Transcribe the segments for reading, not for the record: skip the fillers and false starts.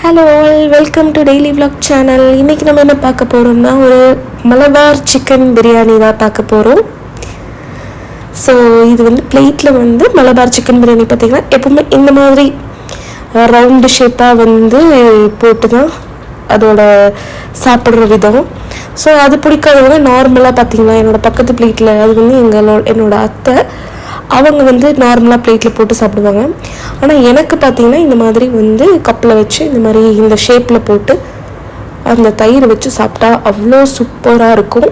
Hello all, welcome to daily vlog channel. இன்றைக்கி நம்ம என்ன பார்க்க போகிறோம்னா, ஒரு மலபார் சிக்கன் பிரியாணி தான் பார்க்க போகிறோம். ஸோ இது வந்து பிளேட்டில் வந்து மலபார் சிக்கன் பிரியாணி பார்த்திங்கன்னா எப்பவுமே இந்த மாதிரி ரவுண்டு ஷேப்பாக வந்து போட்டு தான் அதோட சாப்பிட்ற விதம். ஸோ அது பிடிக்காதவங்க நார்மலாக பார்த்திங்கன்னா என்னோடய பக்கத்து பிளேட்டில் அது வந்து என்னோடய அத்தை அவங்க வந்து நார்மலாக பிளேட்டில் போட்டு சாப்பிடுவாங்க. ஆனால் எனக்கு பார்த்திங்கன்னா இந்த மாதிரி வந்து கப்பில் வச்சு இந்த மாதிரி இந்த ஷேப்பில் போட்டு அந்த தயிர் வச்சு சாப்பிட்டா அவ்வளோ சூப்பராக இருக்கும்.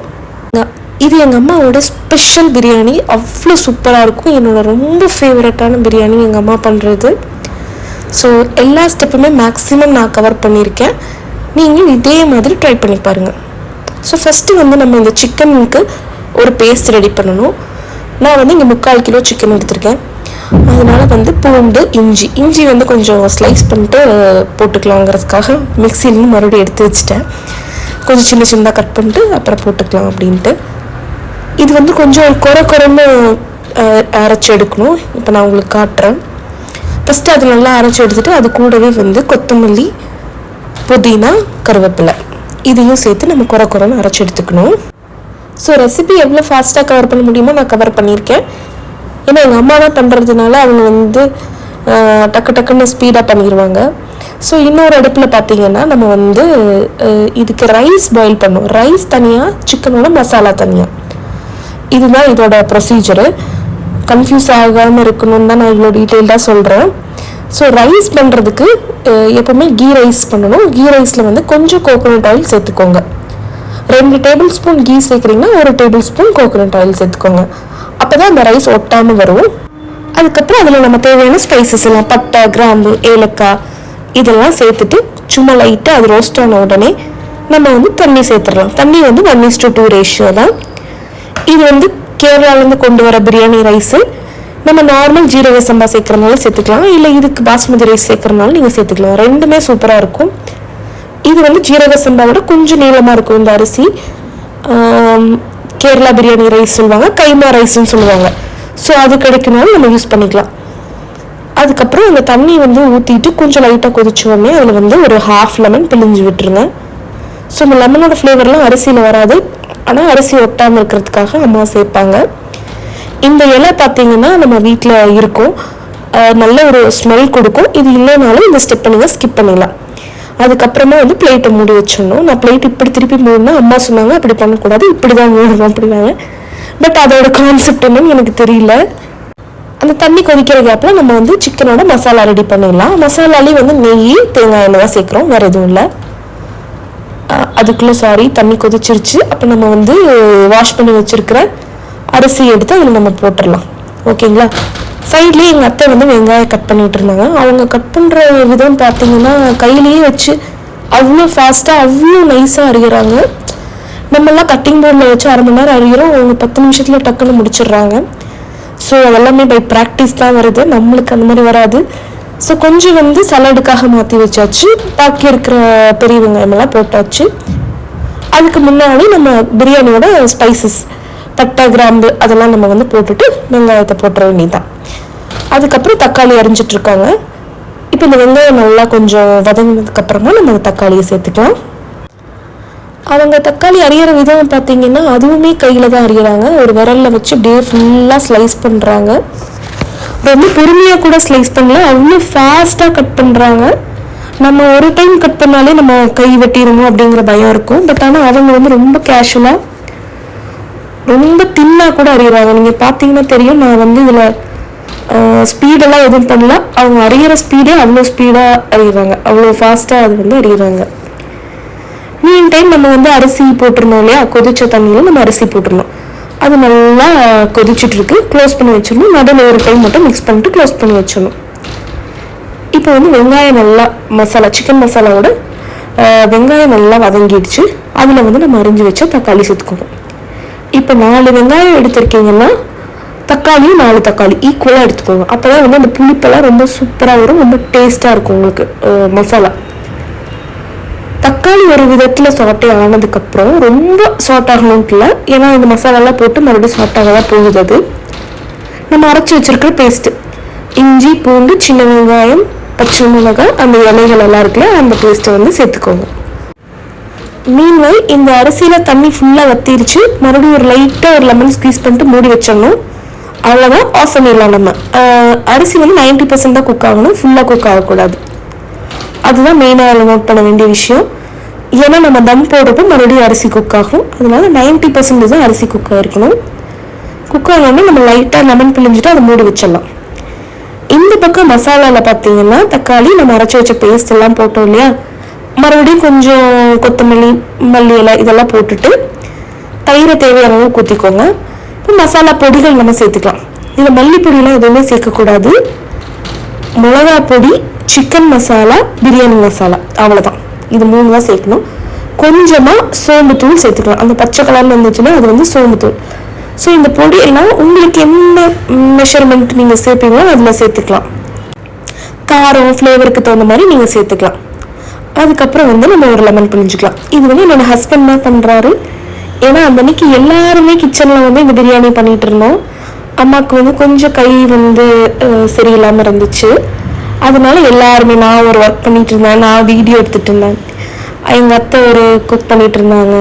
இது எங்கள் அம்மாவோட ஸ்பெஷல் பிரியாணி, அவ்வளோ சூப்பராக இருக்கும். என்னோட ரொம்ப ஃபேவரட்டான பிரியாணி எங்கள் அம்மா பண்ணுறது. ஸோ எல்லா ஸ்டெப்புமே மேக்ஸிமம் நான் கவர் பண்ணியிருக்கேன். நீங்கள் இதே மாதிரி ட்ரை பண்ணி பாருங்கள். ஸோ ஃபஸ்ட்டு வந்து நம்ம இந்த சிக்கனுக்கு ஒரு பேஸ்ட் ரெடி பண்ணணும். நான் வந்து இங்கே 3/4 கிலோ சிக்கன் எடுத்திருக்கேன். அதனால் வந்து பூண்டு, இஞ்சி வந்து கொஞ்சம் ஸ்லைஸ் பண்ணிட்டு போட்டுக்கலாங்கிறதுக்காக மிக்சியிலும் மறுபடியும் எடுத்து வச்சுட்டேன். கொஞ்சம் சின்ன சின்னதாக கட் பண்ணிட்டு அப்புறம் போட்டுக்கலாம் அப்படின்ட்டு. இது வந்து கொஞ்சம் குறைன்னு அரைச்சி எடுக்கணும். இப்போ நான் உங்களுக்கு காட்டுறேன். ஃபஸ்ட்டு அது நல்லா அரைச்சி எடுத்துகிட்டு அது கூடவே வந்து கொத்தமல்லி, புதினா, கருவேப்பிலை இதையும் சேர்த்து நம்ம குறைன்னு அரைச்சி எடுத்துக்கணும். ஸோ ரெசிபி எவ்வளோ ஃபாஸ்ட்டாக கவர் பண்ண முடியுமோ நான் கவர் பண்ணியிருக்கேன். ஏன்னா எங்கள் அம்மா தான் பண்ணுறதுனால அவங்க வந்து டக்குன்னு ஸ்பீடாக பண்ணிடுவாங்க. ஸோ இன்னொரு அடுப்பில் பார்த்திங்கன்னா நம்ம வந்து இதுக்கு ரைஸ் பாயில் பண்ணோம். ரைஸ் தனியாக, சிக்கனோட மசாலா தனியாக. இதுதான் இதோட ப்ரொசீஜரு. கன்ஃபியூஸ் ஆகாமல் இருக்கணும்னு தான் நான் இவ்வளோ டீட்டெயில்டாக சொல்கிறேன். ஸோ ரைஸ் பண்ணுறதுக்கு எப்போவுமே கீ ரைஸ் பண்ணணும். கீ ரைஸில் வந்து கொஞ்சம் கோகோனட் ஆயில் சேர்த்துக்கோங்க. 2 டேபிள் ஸ்பூன் கீ சேர்க்குறீங்கன்னா 1 டேபிள் ஸ்பூன் கோகோனட் ஆயில் சேர்த்துக்கோங்க. அப்போ தான் அந்த ரைஸ் ஒட்டாமல் வரும். அதுக்கப்புறம் அதில் நம்ம தேவையான ஸ்பைசஸ் எல்லாம் பட்டை, கிராம்பு, ஏலக்காய் இதெல்லாம் சேர்த்துட்டு சும்மா லைட்டாக அது ரோஸ்ட் ஆன உடனே நம்ம வந்து தண்ணி சேர்த்துடலாம். தண்ணி வந்து 1:2 ரேஷியோ தான். இது வந்து கேரளாவிலேருந்து கொண்டு வர பிரியாணி ரைஸு. நம்ம நார்மல் ஜீரக சம்பா சேர்க்குறதுனால சேர்த்துக்கலாம், இல்லை இதுக்கு பாஸ்மதி ரைஸ் சேர்க்குறதுனால நீங்கள் சேர்த்துக்கலாம். ரெண்டுமே சூப்பராக இருக்கும். இது வந்து ஜீரக சம்பாவோட கொஞ்சம் நீளமாக இருக்கும் இந்த அரிசி. கேரளா பிரியாணி ரைஸ் சொல்லுவாங்க, கைமா ரைஸ்ன்னு சொல்லுவாங்க. ஸோ அது கிடைக்கனாலும் நம்ம யூஸ் பண்ணிக்கலாம். அதுக்கப்புறம் அந்த தண்ணி வந்து ஊற்றிட்டு கொஞ்சம் லைட்டாக கொதிச்சோடனே அதில் வந்து ஒரு 1/2 லெமன் பிழிஞ்சு விட்டுருங்க. ஸோ இந்த லெமனோட ஃப்ளேவர்லாம் அரிசியில் வராது, ஆனால் அரிசி ஒட்டாமல் இருக்கிறதுக்காக அம்மா சேர்ப்பாங்க. இந்த இலை பார்த்திங்கன்னா நம்ம வீட்டில் இருக்கும், நல்ல ஒரு ஸ்மெல் கொடுக்கும். இது இல்லைனாலும் இந்த ஸ்டெப்பை நீங்கள் ஸ்கிப் பண்ணிடலாம். அதுக்கப்புறமா வந்து பிளேட்டை மூடி வச்சிடணும். நான் பிளேட் இப்படி திருப்பி மூடினா அம்மா சொன்னாங்க அப்படி பண்ணக்கூடாது, இப்படி தான் மூடணும் அப்படின்னாங்க. பட் அதோட கான்செப்ட் என்னன்னு எனக்கு தெரியல. அந்த தண்ணி கொதிக்கிற கேப்பில் நம்ம வந்து சிக்கனோட மசாலா ரெடி பண்ணிடலாம். மசாலாலேயும் வந்து நெய், தேங்காய் எண்ணெய் தான் சேர்க்குறோம், வேறு எதுவும் இல்லை. அதுக்குள்ளே தண்ணி கொதிச்சிருச்சு. அப்போ நம்ம வந்து வாஷ் பண்ணி வச்சுருக்கிற அரிசி எடுத்து அதில் நம்ம போட்டுடலாம். ஓகேங்களா? சைட்லேயே எங்கள் அத்தை வந்து வெங்காயம் கட் பண்ணிகிட்டு இருந்தாங்க. அவங்க கட் பண்ணுற விதம் பார்த்திங்கன்னா கையிலேயே வச்சு அவ்வளோ ஃபாஸ்ட்டாக அவ்வளோ நைஸாக அறிகிறாங்க. நம்மெல்லாம் கட்டிங் போர்டில் வச்சு 1/2 மணி நேரம் அறிகிறோம், அவங்க 10 நிமிஷத்தில் டக்குன்னு முடிச்சிடுறாங்க. ஸோ அதெல்லாமே பை ப்ராக்டிஸ் தான் வருது, நம்மளுக்கு அந்த மாதிரி வராது. ஸோ கொஞ்சம் வந்து சலாடுக்காக மாற்றி வச்சாச்சு. பாக்கி இருக்கிற பெரிய வெங்காயமெல்லாம் போட்டாச்சு. அதுக்கு முன்னாடி நம்ம பிரியாணியோட ஸ்பைசஸ் பட்டை, கிராம்பு அதெல்லாம் நம்ம வந்து போட்டுட்டு வெங்காயத்தை போட்டுற வேண்டியதான். அதுக்கப்புறம் தக்காளி அரிஞ்சிட்ருக்காங்க. இப்போ இந்த வெங்காயம் நல்லா கொஞ்சம் வதங்கினதுக்கப்புறமா நம்ம தக்காளியை சேர்த்துக்கலாம். அவங்க தக்காளி அரியிற விதம் பார்த்திங்கன்னா அதுவுமே கையில் தான் அரியிறாங்க. ஒரு விரலில் வச்சு அப்படியே ஃபுல்லாக ஸ்லைஸ் பண்ணுறாங்க. ரொம்ப பொறுமையாக கூட ஸ்லைஸ் பண்ணல, அவ்வளோ ஃபாஸ்ட்டாக கட் பண்ணுறாங்க. நம்ம ஒரு டைம் கட் பண்ணாலே நம்ம கை வெட்டிடுமோ அப்படிங்கிற பயம் இருக்கும். பட் ஆனால் அவங்க வந்து ரொம்ப கேஷுவலாக ரொம்ப தின்னாக கூட அறிகிறாங்க. நீங்கள் பார்த்தீங்கன்னா தெரியும். நான் வந்து இதில் ஸ்பீடெல்லாம் எதுவும் பண்ணல, அவங்க அறிகிற ஸ்பீடே அவ்வளோ ஸ்பீடாக அறிகிறாங்க, அவ்வளோ ஃபாஸ்ட்டாக அது வந்து அறிகிறாங்க. மீன் டைம் நம்ம வந்து அரிசி போட்டுருந்தோம் இல்லையா, கொதிச்ச தண்ணியில் நம்ம அரிசி போட்டுருந்தோம். அது நல்லா கொதிச்சுட்ருக்கு. க்ளோஸ் பண்ணி வச்சிடணும். நடுவில் ஒரு டைம் மட்டும் மிக்ஸ் பண்ணிட்டு க்ளோஸ் பண்ணி வச்சிடணும். இப்போ வந்து வெங்காயம் நல்லா மசாலா, சிக்கன் மசாலாவோட வெங்காயம் நல்லா வதங்கிடுச்சு. அதில் வந்து நம்ம அரிஞ்சு வச்ச தக்காளி சேர்த்துக்கணும். இப்போ 4 வெங்காயம் எடுத்திருக்கீங்கன்னா தக்காளியும் 4 தக்காளி ஈக்குவலாக எடுத்துக்கோங்க. அப்போ தான் வந்து அந்த புளிப்பெல்லாம் ரொம்ப சூப்பராக வரும், ரொம்ப டேஸ்ட்டாக இருக்கும் உங்களுக்கு மசாலா. தக்காளி ஒரு விதத்தில் சாட்டே ஆனதுக்கப்புறம் ரொம்ப சாட் ஆகணும்ட்டு இல்லை, ஏன்னா இந்த மசாலாலாம் போட்டு மறுபடியும் சாட்டாக தான் போகுது. அது நம்ம அரைச்சி வச்சுருக்கிற பேஸ்ட்டு, இஞ்சி, பூண்டு, சின்ன வெங்காயம், பச்சை மிளகாய், அந்த இலைகள் எல்லாம் இருக்குல்ல, அந்த பேஸ்ட்டை வந்து சேர்த்துக்கோங்க. மீன்வைல் இந்த அரிசியில் தண்ணி ஃபுல்லாக வத்திருச்சு. மறுபடியும் ஒரு லைட்டாக ஒரு லெமன் ஸ்க்வீஸ் பண்ணிட்டு மூடி வச்சிடணும். அவ்வளோதான், ஆஃப் பண்ணிடலாம். நம்ம அரிசி வந்து 90% தான் குக் ஆகணும், ஃபுல்லாக குக் ஆகக்கூடாது. அதுதான் மெயினாக நோட் பண்ண வேண்டிய விஷயம். ஏன்னா நம்ம தம் போடுறப்போ மறுபடியும் அரிசி குக் ஆகும். அதனால 90% தான் அரிசி குக் ஆகிருக்கணும். குக் ஆகணும்னா நம்ம லைட்டாக லெமன் பிழிஞ்சிட்டு அதை மூடி வச்சிடலாம். இந்த பக்கம் மசாலாவில் பார்த்தீங்கன்னா தக்காளி, நம்ம அரைச்சி வச்ச பேஸ்ட் எல்லாம் போட்டோம் இல்லையா, மறுபடியும் கொஞ்சம் கொத்தமல்லி, மல்லி இலை இதெல்லாம் போட்டுட்டு தயிரை தேவையான அளவு ஊற்றிக்கோங்க. இப்போ மசாலா பொடிகள் நம்ம சேர்த்துக்கலாம். இதில் மல்லிப்பொடியெலாம் எதுவுமே சேர்க்கக்கூடாது. மிளகா பொடி, சிக்கன் மசாலா, பிரியாணி மசாலா, அவ்வளோதான். இது 3 தான் சேர்க்கணும். கொஞ்சமாக சோம்புத்தூள் சேர்த்துக்கலாம். அந்த பச்சை கலரில் இருந்துச்சுன்னா அது வந்து சோம்புத்தூள். ஸோ இந்த பொடி எல்லாம் உங்களுக்கு என்ன மெஷர்மெண்ட் நீங்கள் சேர்ப்பீங்களோ அதில் சேர்த்துக்கலாம். காரம் ஃப்ளேவருக்கு தகுந்த மாதிரி நீங்கள் சேர்த்துக்கலாம். அதுக்கப்புறம் வந்து நம்ம ஒரு லெமன் பிழிஞ்சிக்கலாம். இது வந்து என்னோட ஹஸ்பண்ட் தான் பண்ணுறாரு. ஏன்னா அந்த அன்னைக்கு எல்லாருமே கிச்சனில் வந்து இந்த பிரியாணி பண்ணிகிட்டு இருந்தோம். அம்மாவுக்கு வந்து கொஞ்சம் கை வந்து சரியில்லாமல் இருந்துச்சு. அதனால எல்லாருமே, நான் ஒரு ஒர்க் பண்ணிட்டு இருந்தேன், நான் வீடியோ எடுத்துகிட்டு இருந்தேன், எங்கள் அத்தை ஒரு குக் பண்ணிட்டு இருந்தாங்க.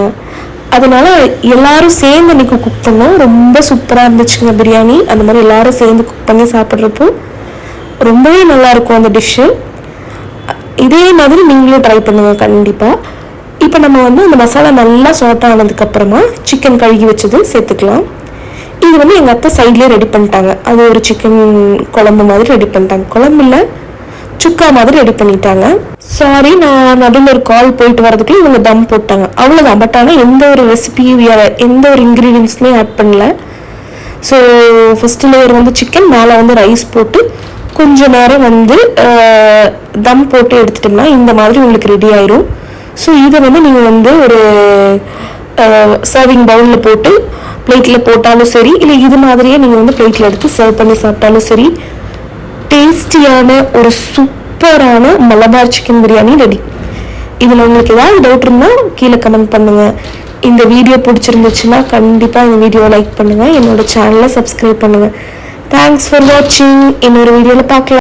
அதனால எல்லாரும் சேர்ந்து அன்னைக்கு குக் பண்ணோம். ரொம்ப சூப்பராக இருந்துச்சுங்க பிரியாணி. அந்த மாதிரி எல்லாரும் சேர்ந்து குக் பண்ணி சாப்பிட்றப்போ ரொம்பவே நல்லாயிருக்கும் அந்த டிஷ்ஷு. இதே மாதிரி நீங்களும் ட்ரை பண்ணுங்க கண்டிப்பாக. இப்போ நம்ம வந்து அந்த மசாலா நல்லா சாட் ஆனதுக்கப்புறமா சிக்கன் கழுகி வச்சது சேர்த்துக்கலாம். இது வந்து எங்கள் அத்தை சைட்லேயே ரெடி பண்ணிட்டாங்க. அது ஒரு சிக்கன் குழம்பு மாதிரி ரெடி பண்ணிட்டாங்க. குழம்பு இல்லை, சுக்கா மாதிரி ரெடி பண்ணிட்டாங்க. சாரி, நான் நடுவில் ஒரு கால் போயிட்டு வரதுக்குள்ள இவங்க தம் போட்டாங்க, அவ்வளோதான். பட் ஆனால் எந்த ஒரு ரெசிபியும் எந்த ஒரு இன்க்ரீடியன்ஸுமே ஆட் பண்ணல. ஸோ ஃபஸ்ட்டு லேயர் வந்து சிக்கன், மேலே வந்து ரைஸ் போட்டு கொஞ்ச நேரம் வந்து தம் போட்டு எடுத்துட்டோம்னா இந்த மாதிரி உங்களுக்கு ரெடி ஆயிரும். ஸோ இதை வந்து நீங்கள் வந்து ஒரு சர்விங் பவுலில் போட்டு பிளேட்டில் போட்டாலும் சரி, இல்லை இது மாதிரியே நீங்கள் வந்து பிளேட்டில் எடுத்து சர்வ் பண்ணி சாப்பிட்டாலும் சரி, டேஸ்டியான ஒரு சூப்பரான மலபார் சிக்கன் பிரியாணி ரெடி. இதில் உங்களுக்கு ஏதாவது டவுட் இருந்தால் கீழே கமெண்ட் பண்ணுங்கள். இந்த வீடியோ பிடிச்சிருந்துச்சுன்னா கண்டிப்பாக இந்த வீடியோவை லைக் பண்ணுங்கள், என்னோட சேனலை சப்ஸ்கிரைப் பண்ணுங்கள். தேங்க்ஸ் ஃபார் வாட்சிங். இன்னொரு வீடியோவில் பார்க்கலாம்.